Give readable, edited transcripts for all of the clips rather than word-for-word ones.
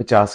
50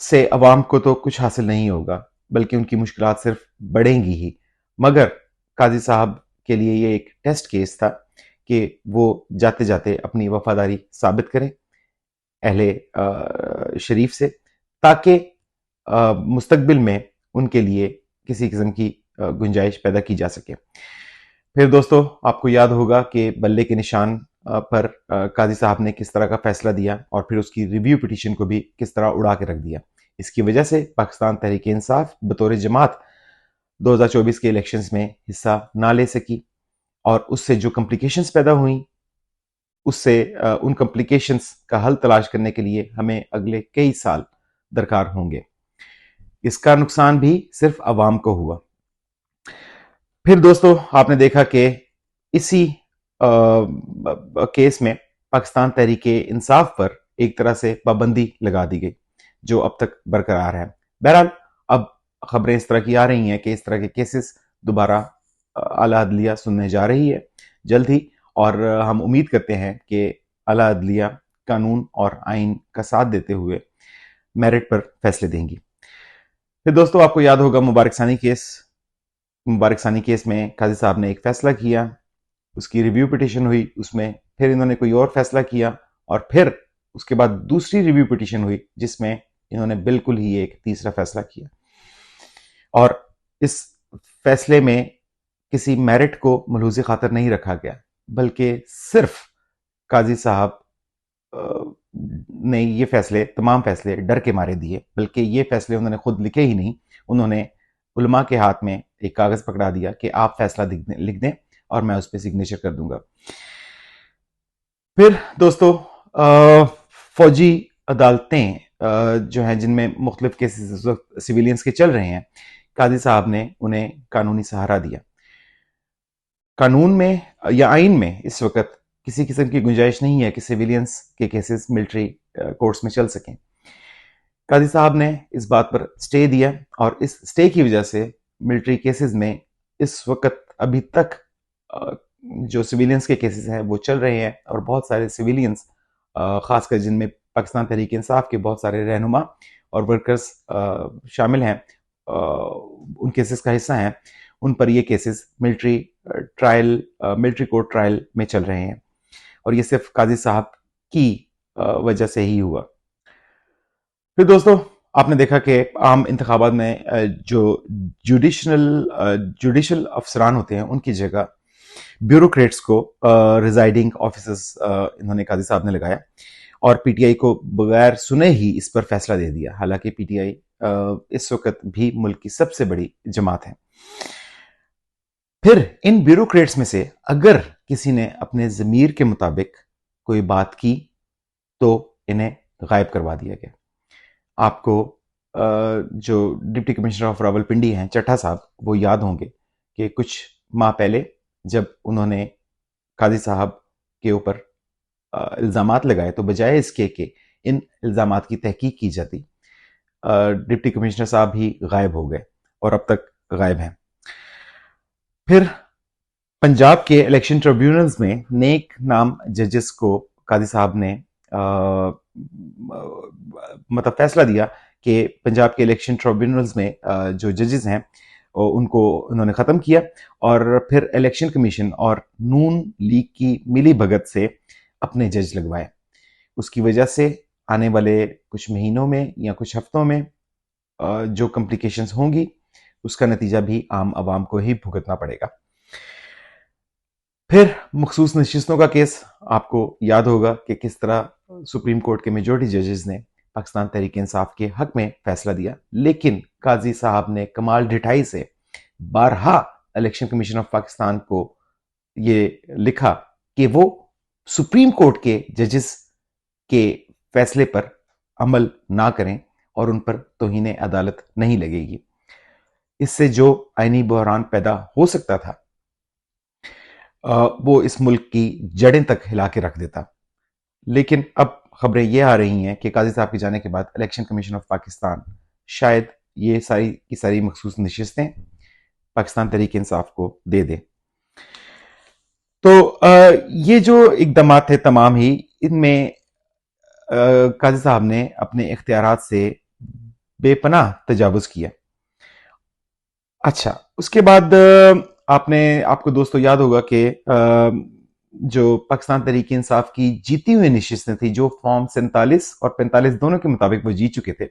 سے عوام کو تو کچھ حاصل نہیں ہوگا بلکہ ان کی مشکلات صرف بڑھیں گی ہی، مگر قاضی صاحب کے لیے یہ ایک ٹیسٹ کیس تھا کہ وہ جاتے جاتے اپنی وفاداری ثابت کریں اہل شریف سے، تاکہ مستقبل میں ان کے لیے کسی قسم کی گنجائش پیدا کی جا سکے۔ پھر دوستو آپ کو یاد ہوگا کہ بلے کے نشان پر قاضی صاحب نے کس طرح کا فیصلہ دیا اور پھر اس کی ریویو پٹیشن کو بھی کس طرح اڑا کے رکھ دیا۔ اس کی وجہ سے پاکستان تحریک انصاف بطور جماعت 2024 کے الیکشنز میں حصہ نہ لے سکی، اور اس سے جو کمپلیکیشنز پیدا ہوئیں، اس سے ان کمپلیکیشنز کا حل تلاش کرنے کے لیے ہمیں اگلے کئی سال درکار ہوں گے۔ اس کا نقصان بھی صرف عوام کو ہوا۔ پھر دوستو آپ نے دیکھا کہ اسی کیس میں پاکستان تحریک انصاف پر ایک طرح سے پابندی لگا دی گئی جو اب تک برقرار ہے۔ بہرحال اب خبریں اس طرح کی آ رہی ہیں کہ اس طرح کے کیسز دوبارہ اعلیٰ عدلیہ سننے جا رہی ہے جلد ہی، اور ہم امید کرتے ہیں کہ اعلیٰ عدلیہ قانون اور آئین کا ساتھ دیتے ہوئے میرٹ پر فیصلے دیں گی۔ پھر دوستو آپ کو یاد ہوگا مبارک ثانی کیس میں قاضی صاحب نے ایک فیصلہ کیا، اس کی ریویو پٹیشن ہوئی، اس میں پھر انہوں نے کوئی اور فیصلہ کیا، اور پھر اس کے بعد دوسری ریویو پٹیشن ہوئی جس میں انہوں نے بالکل ہی ایک تیسرا فیصلہ کیا، اور اس فیصلے میں کسی میرٹ کو ملحوظ خاطر نہیں رکھا گیا بلکہ صرف قاضی صاحب نے یہ فیصلے، تمام فیصلے ڈر کے مارے دیے، بلکہ یہ فیصلے انہوں نے خود لکھے ہی نہیں، انہوں نے علماء کے ہاتھ میں ایک کاغذ پکڑا دیا کہ آپ فیصلہ لکھ دیں اور میں اس پہ سگنیچر کر دوں گا۔ پھر دوستو فوجی عدالتیں جو ہیں جن میں مختلف کیسز سویلینز کے چل رہے ہیں، قاضی صاحب نے انہیں قانونی سہارا دیا۔ قانون میں یا آئین میں اس وقت کسی قسم کی گنجائش نہیں ہے کہ سویلینز کے کیسز ملٹری کورٹس میں چل سکیں۔ قاضی صاحب نے اس بات پر سٹے دیا، اور اس سٹے کی وجہ سے ملٹری کیسز میں اس وقت ابھی تک جو سویلینز کے کیسز ہیں وہ چل رہے ہیں، اور بہت سارے سویلینز خاص کر جن میں پاکستان تحریک انصاف کے بہت سارے رہنما اور ورکرز شامل ہیں، ان کیسز کا حصہ ہیں، ان پر یہ کیسز ملٹری کورٹ ٹرائل میں چل رہے ہیں، اور یہ صرف قاضی صاحب کی وجہ سے ہی ہوا۔ پھر دوستو آپ نے دیکھا کہ عام انتخابات میں جو جوڈیشل افسران ہوتے ہیں ان کی جگہ بیوروکریٹس کو ریزائڈنگ آفیسرز انہوں نے قاضی صاحب نے لگایا، اور پی ٹی آئی کو بغیر سنے ہی اس پر فیصلہ دے دیا، حالانکہ پی ٹی آئی اس وقت بھی ملک کی سب سے بڑی جماعت ہے۔ پھر ان بیوروکریٹس میں سے اگر کسی نے اپنے ضمیر کے مطابق کوئی بات کی تو انہیں غائب کروا دیا گیا۔ آپ کو جو ڈپٹی کمشنر آف راولپنڈی ہیں چٹھا صاحب، وہ یاد ہوں گے کہ کچھ ماہ پہلے جب انہوں نے قاضی صاحب کے اوپر الزامات لگائے تو بجائے اس کے کہ ان الزامات کی تحقیق کی جاتی، ڈپٹی کمشنر صاحب ہی غائب ہو گئے اور اب تک غائب ہیں۔ پھر پنجاب کے الیکشن ٹریبیونلز میں نیک نام ججز کو قاضی صاحب نے مطلب فیصلہ دیا کہ پنجاب کے الیکشن ٹریبیونلز میں جو ججز ہیں ان کو انہوں نے ختم کیا، اور پھر الیکشن کمیشن اور نون لیگ کی ملی بھگت سے اپنے جج لگوائے۔ اس کی وجہ سے آنے والے کچھ مہینوں میں یا کچھ ہفتوں میں جو کمپلیکیشنز ہوں گی اس کا نتیجہ بھی عام عوام کو ہی بھگتنا پڑے گا۔ پھر مخصوص نشستوں کا کیس آپ کو یاد ہوگا کہ کس طرح سپریم کورٹ کے میجورٹی ججز نے پاکستان تحریک انصاف کے حق میں فیصلہ دیا، لیکن قاضی صاحب نے کمال ڈٹھائی سے بارہا الیکشن کمیشن آف پاکستان کو یہ لکھا کہ وہ سپریم کورٹ کے ججز کے فیصلے پر عمل نہ کریں اور ان پر توہین عدالت نہیں لگے گی۔ اس سے جو آئینی بحران پیدا ہو سکتا تھا وہ اس ملک کی جڑیں تک ہلا کے رکھ دیتا۔ لیکن اب خبریں یہ آ رہی ہیں کہ قاضی صاحب کے جانے کے بعد الیکشن کمیشن آف پاکستان شاید یہ ساری کی ساری مخصوص نشستیں پاکستان تحریک انصاف کو دے دے۔ تو یہ جو اقدامات تھے تمام ہی، ان میں قاضی صاحب نے اپنے اختیارات سے بے پناہ تجاوز کیا۔ اچھا، اس کے بعد آپ کو دوستو یاد ہوگا کہ جو پاکستان تحریک انصاف کی جیتی ہوئی نشستیں تھی، جو فارم 47 اور 45 دونوں کے مطابق وہ جیت چکے تھے،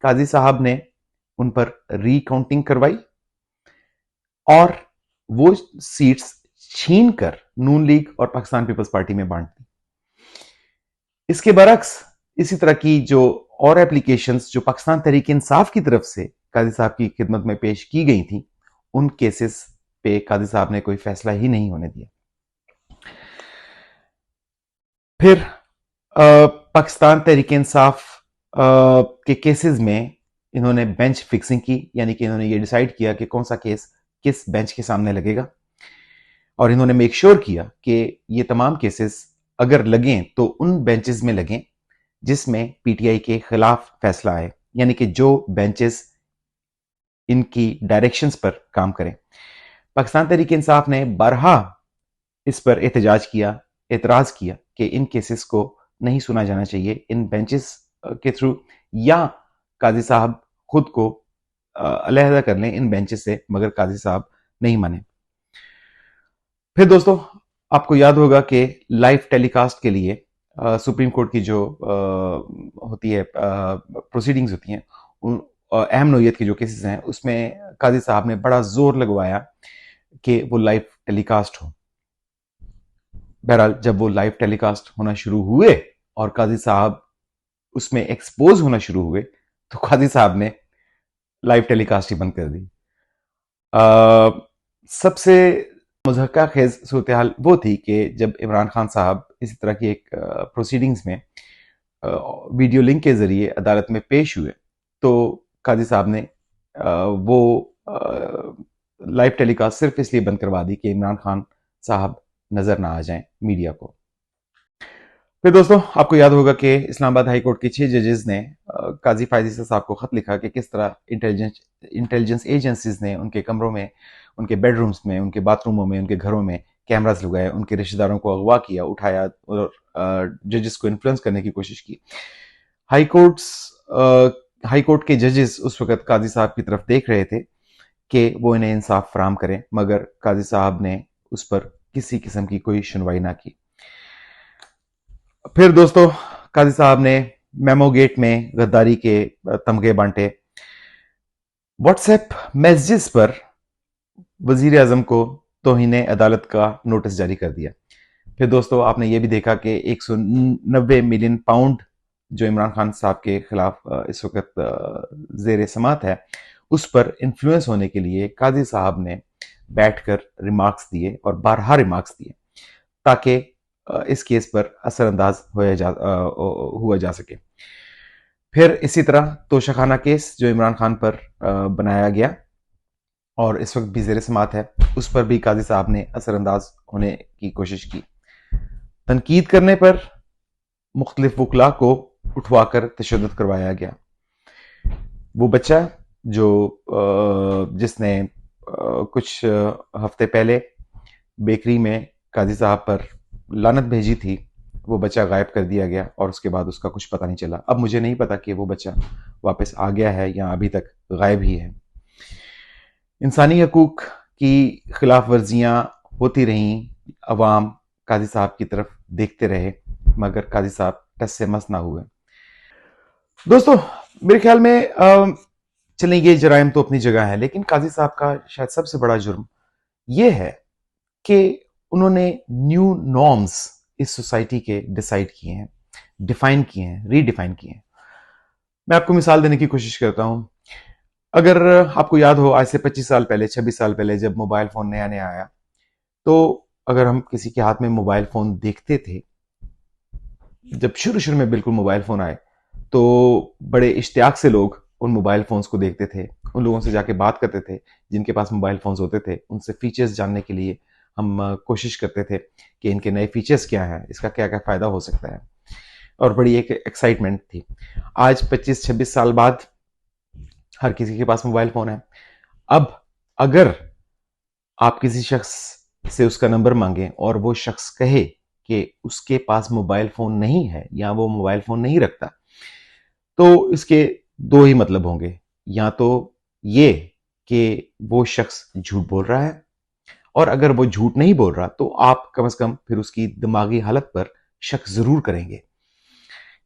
قاضی صاحب نے ان پر ری کاؤنٹنگ کروائی اور وہ سیٹس چھین کر نون لیگ اور پاکستان پیپلز پارٹی میں بانٹ دی۔ اس کے برعکس اسی طرح کی جو اور اپلیکیشنز جو پاکستان تحریک انصاف کی طرف سے قاضی صاحب کی خدمت میں پیش کی گئی تھیں، ان کیسز پہ قاضی صاحب نے کوئی فیصلہ ہی نہیں ہونے دیا۔ پھر پاکستان تحریک انصاف کے کیسز میں انہوں نے بینچ فکسنگ کی، یعنی کہ انہوں نے یہ ڈیسائیڈ کیا کہ کون سا کیس کس بینچ کے سامنے لگے گا، اور انہوں نے میک شور کیا کہ یہ تمام کیسز اگر لگیں تو ان بینچز میں لگیں جس میں پی ٹی آئی کے خلاف فیصلہ آئے، یعنی کہ جو بینچز ان کی ڈائریکشنز پر کام کریں۔ پاکستان تحریک انصاف نے بارہا اس پر اعتراض کیا کہ ان کیسز کو نہیں سنا جانا چاہیے ان بینچز کے تھرو، یا قاضی صاحب خود کو علیحدہ کر لیں ان بینچز سے، مگر قاضی صاحب نہیں مانے۔ پھر دوستو آپ کو یاد ہوگا کہ لائیو ٹیلی کاسٹ کے لیے سپریم کورٹ کی جو ہوتی ہے پروسیڈنگز ہوتی ہیں، اہم نوعیت کے جو کیسز ہیں، اس میں قاضی صاحب نے بڑا زور لگوایا کہ وہ لائیو ٹیلی کاسٹ ہو۔ بہرحال جب وہ لائیو ٹیلی کاسٹ ہونا شروع ہوئے اور قاضی صاحب اس میں ایکسپوز ہونا شروع ہوئے تو قاضی صاحب نے لائیو ٹیلی کاسٹ ہی بند کر دی۔ سب سے مضحکہ خیز صورتحال وہ تھی کہ جب عمران خان صاحب اسی طرح کی ایک پروسیڈنگز میں ویڈیو لنک کے ذریعے عدالت میں پیش ہوئے تو قاضی صاحب نے وہ لائیو ٹیلی کاسٹ صرف اس لیے بند کروا دی کہ عمران خان صاحب نظر نہ آ جائیں میڈیا کو۔ پھر دوستو آپ کو یاد ہوگا کہ اسلام آباد ہائی کورٹ کے 6 ججز نے قاضی فائز عیسی صاحب کو خط لکھا کہ کس طرح انٹیلیجنس ایجنسیز نے ان کے کمروں میں، ان کے بیڈ رومز میں، ان کے باتھ روموں میں، ان کے گھروں میں کیمراز لگائے، ان کے رشتہ داروں کو اغوا کیا، اٹھایا اور ججز کو انفلوئنس کرنے کی کوشش کی۔ ہائی کورٹ کے ججز اس وقت قاضی صاحب کی طرف دیکھ رہے تھے کہ وہ انہیں انصاف فراہم کریں، مگر قاضی صاحب نے اس پر کسی قسم کی کوئی سنوائی نہ کی۔ پھر دوستو قاضی صاحب نے میمو گیٹ میں غداری کے تمغے بانٹے، واٹس ایپ میسجز پر وزیر اعظم کو توہین عدالت کا نوٹس جاری کر دیا۔ پھر دوستو آپ نے یہ بھی دیکھا کہ 190 ملین پاؤنڈ جو عمران خان صاحب کے خلاف اس وقت زیر سماعت ہے، اس پر انفلوئنس ہونے کے لیے قاضی صاحب نے بیٹھ کر ریمارکس دیے اور بارہا ریمارکس دیے تاکہ اس کیس پر اثر انداز ہوا جا سکے۔ پھر اسی طرح توشہ خانہ کیس جو عمران خان پر بنایا گیا اور اس وقت بھی زیر سماعت ہے، اس پر بھی قاضی صاحب نے اثر انداز ہونے کی کوشش کی۔ تنقید کرنے پر مختلف وکلاء کو اٹھوا کر تشدد کروایا گیا۔ وہ بچہ جس نے کچھ ہفتے پہلے بیکری میں قاضی صاحب پر لعنت بھیجی تھی، وہ بچہ غائب کر دیا گیا اور اس کے بعد اس کا کچھ پتہ نہیں چلا۔ اب مجھے نہیں پتا کہ وہ بچہ واپس آ گیا ہے یا ابھی تک غائب ہی ہے۔ انسانی حقوق کی خلاف ورزیاں ہوتی رہیں، عوام قاضی صاحب کی طرف دیکھتے رہے، مگر قاضی صاحب ٹس سے مس نہ ہوئے۔ دوستو میرے خیال میں چلیں یہ جرائم تو اپنی جگہ ہے، لیکن قاضی صاحب کا شاید سب سے بڑا جرم یہ ہے کہ انہوں نے نیو نارمز اس سوسائٹی کے ڈیسائیڈ کیے ہیں، ڈیفائن کیے ہیں، ری ڈیفائن کیے ہیں۔ میں آپ کو مثال دینے کی کوشش کرتا ہوں۔ اگر آپ کو یاد ہو آج سے 25 سال پہلے، 26 سال پہلے جب موبائل فون نیا نیا آیا، تو اگر ہم کسی کے ہاتھ میں موبائل فون دیکھتے تھے، جب شروع میں بالکل موبائل فون آئے تو بڑے اشتیاق سے لوگ ان موبائل فونز کو دیکھتے تھے، ان لوگوں سے جا کے بات کرتے تھے جن کے پاس موبائل فونز ہوتے تھے، ان سے فیچرز جاننے کے لیے ہم کوشش کرتے تھے کہ ان کے نئے فیچرز کیا ہیں، اس کا کیا کیا فائدہ ہو سکتا ہے، اور بڑی ایک ایکسائٹمنٹ تھی۔ آج 25-26 سال بعد ہر کسی کے پاس موبائل فون ہے۔ اب اگر آپ کسی شخص سے اس کا نمبر مانگیں اور وہ شخص کہے کہ اس کے پاس موبائل فون نہیں ہے یا وہ موبائل فون نہیں رکھتا، تو اس کے دو ہی مطلب ہوں گے، یا تو یہ کہ وہ شخص جھوٹ بول رہا ہے، اور اگر وہ جھوٹ نہیں بول رہا تو آپ کم از کم پھر اس کی دماغی حالت پر شک ضرور کریں گے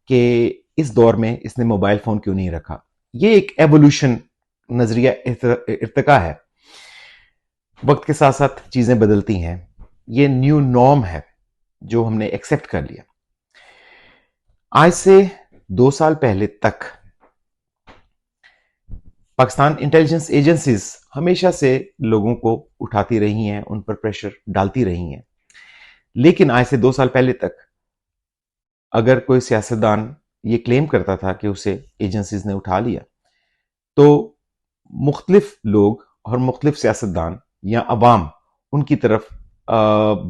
کہ اس دور میں اس نے موبائل فون کیوں نہیں رکھا۔ یہ ایک ایوولوشن نظریہ ارتقا ہے، وقت کے ساتھ ساتھ چیزیں بدلتی ہیں، یہ نیو نارم ہے جو ہم نے ایکسپٹ کر لیا۔ آج سے 2 سال پہلے تک پاکستان انٹیلیجنس ایجنسیز ہمیشہ سے لوگوں کو اٹھاتی رہی ہیں، ان پر پریشر ڈالتی رہی ہیں، لیکن آج سے 2 سال پہلے تک اگر کوئی سیاستدان یہ کلیم کرتا تھا کہ اسے ایجنسیز نے اٹھا لیا تو مختلف لوگ اور مختلف سیاستدان یا عوام ان کی طرف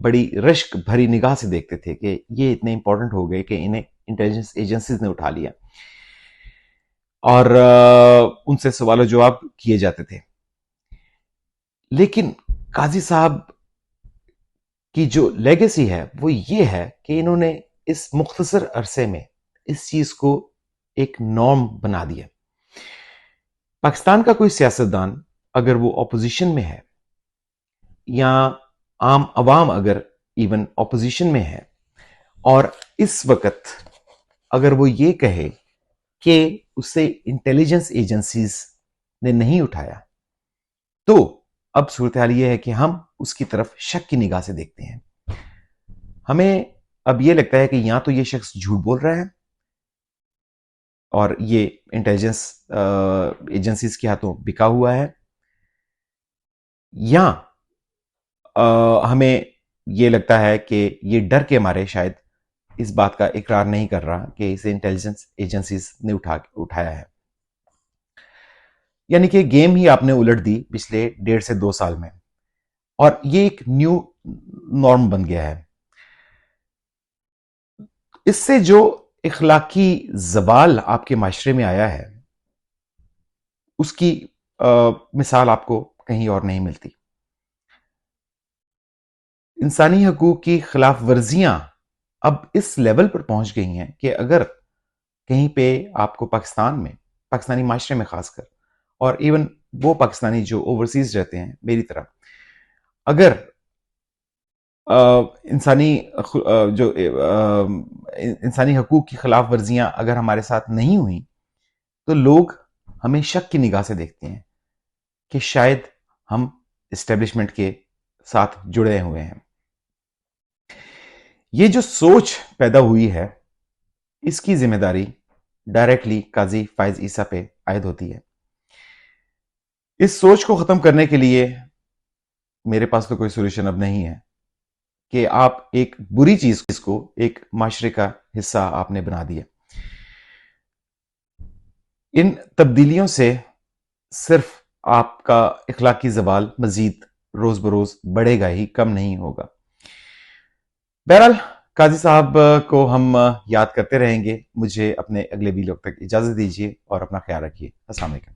بڑی رشک بھری نگاہ سے دیکھتے تھے کہ یہ اتنے امپورٹنٹ ہو گئے کہ انہیں انٹیلیجنس ایجنسیز نے اٹھا لیا، اور ان سے سوال و جواب کیے جاتے تھے۔ لیکن قاضی صاحب کی جو لیگیسی ہے وہ یہ ہے کہ انہوں نے اس مختصر عرصے میں اس چیز کو ایک نارم بنا دیا۔ پاکستان کا کوئی سیاستدان اگر وہ اپوزیشن میں ہے، یا عام عوام اگر ایون اپوزیشن میں ہے، اور اس وقت اگر وہ یہ کہے کہ اسے انٹیلیجنس ایجنسیز نے نہیں اٹھایا، تو اب صورتحال یہ ہے کہ ہم اس کی طرف شک کی نگاہ سے دیکھتے ہیں۔ ہمیں اب یہ لگتا ہے کہ یا تو یہ شخص جھوٹ بول رہا ہے اور یہ انٹیلیجنس ایجنسیز کے ہاتھوں بکا ہوا ہے، یا ہمیں یہ لگتا ہے کہ یہ ڈر کے مارے شاید اس بات کا اقرار نہیں کر رہا کہ اسے انٹیلیجنس ایجنسیز نے اٹھایا ہے۔ یعنی کہ گیم ہی آپ نے الٹ دی پچھلے 1.5 سے 2 سال میں، اور یہ ایک نیو نارم بن گیا ہے۔ اس سے جو اخلاقی زوال آپ کے معاشرے میں آیا ہے اس کی مثال آپ کو کہیں اور نہیں ملتی۔ انسانی حقوق کی خلاف ورزیاں اب اس لیول پر پہنچ گئی ہیں کہ اگر کہیں پہ آپ کو پاکستان میں، پاکستانی معاشرے میں خاص کر، اور ایون وہ پاکستانی جو اوورسیز رہتے ہیں میری طرح، اگر انسانی حقوق کی خلاف ورزیاں اگر ہمارے ساتھ نہیں ہوئیں تو لوگ ہمیں شک کی نگاہ سے دیکھتے ہیں کہ شاید ہم اسٹیبلشمنٹ کے ساتھ جڑے ہوئے ہیں۔ یہ جو سوچ پیدا ہوئی ہے اس کی ذمہ داری ڈائریکٹلی قاضی فائز عیسیٰ پہ عائد ہوتی ہے۔ اس سوچ کو ختم کرنے کے لیے میرے پاس تو کوئی سولوشن اب نہیں ہے کہ آپ ایک بری چیز کو ایک معاشرے کا حصہ آپ نے بنا دیا۔ ان تبدیلیوں سے صرف آپ کا اخلاقی زوال مزید روز بروز بڑھے گا ہی، کم نہیں ہوگا۔ بہرحال قاضی صاحب کو ہم یاد کرتے رہیں گے۔ مجھے اپنے اگلے ویلاگ تک اجازت دیجیے اور اپنا خیال رکھیے۔ السلام علیکم۔